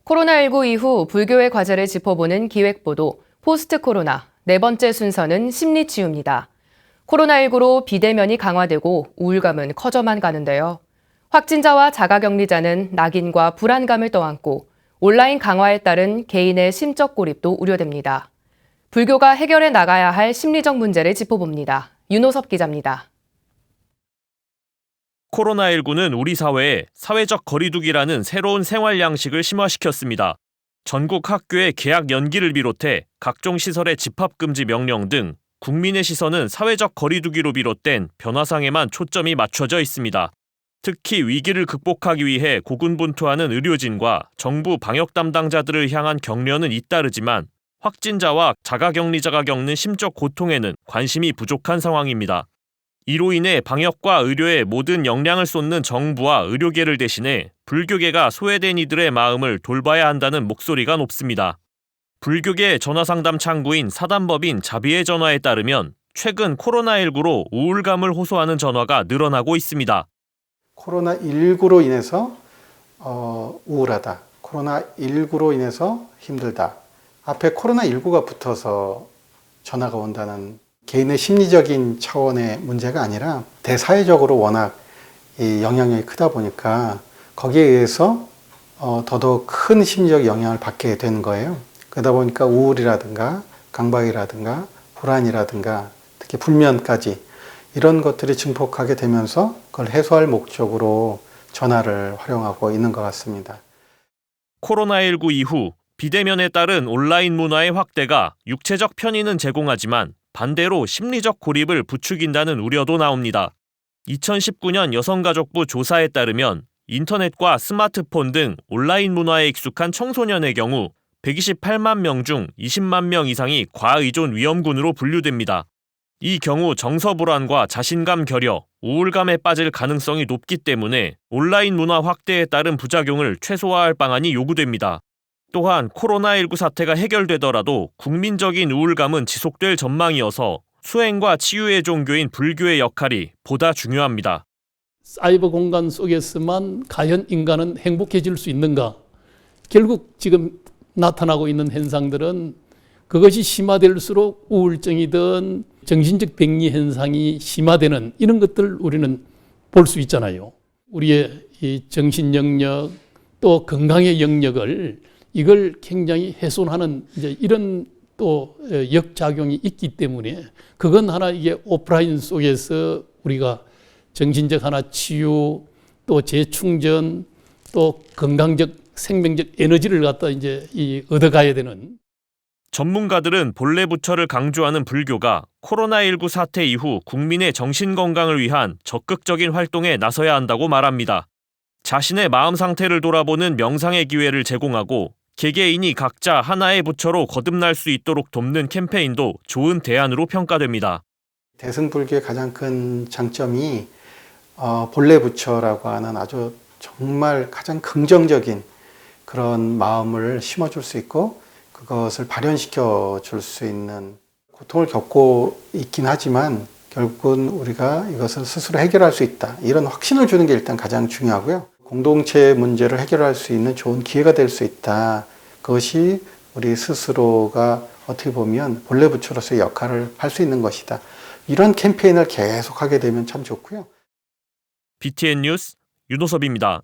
코로나19 이후 불교의 과제를 짚어보는 기획보도 포스트 코로나 네 번째 순서는 심리치유입니다. 코로나19로 비대면이 강화되고 우울감은 커져만 가는데요. 확진자와 자가격리자는 낙인과 불안감을 떠안고 온라인 강화에 따른 개인의 심적 고립도 우려됩니다. 불교가 해결해 나가야 할 심리적 문제를 짚어봅니다. 윤호섭 기자입니다. 코로나19는 우리 사회에 사회적 거리두기라는 새로운 생활 양식을 심화시켰습니다. 전국 학교의 개학 연기를 비롯해 각종 시설의 집합금지 명령 등 국민의 시선은 사회적 거리두기로 비롯된 변화상에만 초점이 맞춰져 있습니다. 특히 위기를 극복하기 위해 고군분투하는 의료진과 정부 방역 담당자들을 향한 격려는 잇따르지만 확진자와 자가격리자가 겪는 심적 고통에는 관심이 부족한 상황입니다. 이로 인해 방역과 의료에 모든 역량을 쏟는 정부와 의료계를 대신해 불교계가 소외된 이들의 마음을 돌봐야 한다는 목소리가 높습니다. 불교계 전화상담 창구인 사단법인 자비의 전화에 따르면 최근 코로나19로 우울감을 호소하는 전화가 늘어나고 있습니다. 코로나19로 인해서 우울하다, 코로나19로 인해서 힘들다. 앞에 코로나19가 붙어서 전화가 온다는 개인의 심리적인 차원의 문제가 아니라 대사회적으로 워낙 이 영향력이 크다 보니까 거기에 의해서 더더욱 큰 심리적 영향을 받게 되는 거예요. 그러다 보니까 우울이라든가 강박이라든가 불안이라든가 특히 불면까지 이런 것들이 증폭하게 되면서 그걸 해소할 목적으로 전화를 활용하고 있는 것 같습니다. 코로나19 이후 비대면에 따른 온라인 문화의 확대가 육체적 편의는 제공하지만 반대로 심리적 고립을 부추긴다는 우려도 나옵니다. 2019년 여성가족부 조사에 따르면 인터넷과 스마트폰 등 온라인 문화에 익숙한 청소년의 경우 128만 명 중 20만 명 이상이 과의존 위험군으로 분류됩니다. 이 경우 정서불안과 자신감 결여, 우울감에 빠질 가능성이 높기 때문에 온라인 문화 확대에 따른 부작용을 최소화할 방안이 요구됩니다. 또한 코로나19 사태가 해결되더라도 국민적인 우울감은 지속될 전망이어서 수행과 치유의 종교인 불교의 역할이 보다 중요합니다. 사이버 공간 속에서만 과연 인간은 행복해질 수 있는가? 결국 지금 나타나고 있는 현상들은 그것이 심화될수록 우울증이든 정신적 백리 현상이 심화되는 이런 것들을 우리는 볼 수 있잖아요. 우리의 이 정신 영역 또 건강의 영역을 이걸 굉장히 훼손하는 이제 이런 또 역작용이 있기 때문에 그건 하나 이게 오프라인 속에서 우리가 정신적 하나 치유 또 재충전 또 건강적 생명적 에너지를 갖다 이제 얻어가야 되는. 전문가들은 본래 부처를 강조하는 불교가 코로나19 사태 이후 국민의 정신건강을 위한 적극적인 활동에 나서야 한다고 말합니다. 자신의 마음 상태를 돌아보는 명상의 기회를 제공하고 개개인이 각자 하나의 부처로 거듭날 수 있도록 돕는 캠페인도 좋은 대안으로 평가됩니다. 대승불교의 가장 큰 장점이 본래 부처라고 하는 아주 정말 가장 긍정적인 그런 마음을 심어줄 수 있고 그것을 발현시켜 줄 수 있는 고통을 겪고 있긴 하지만 결국은 우리가 이것을 스스로 해결할 수 있다. 이런 확신을 주는 게 일단 가장 중요하고요. 공동체의 문제를 해결할 수 있는 좋은 기회가 될 수 있다. 그것이 우리 스스로가 어떻게 보면 본래 부처로서의 역할을 할 수 있는 것이다. 이런 캠페인을 계속하게 되면 참 좋고요. BTN 뉴스 윤호섭입니다.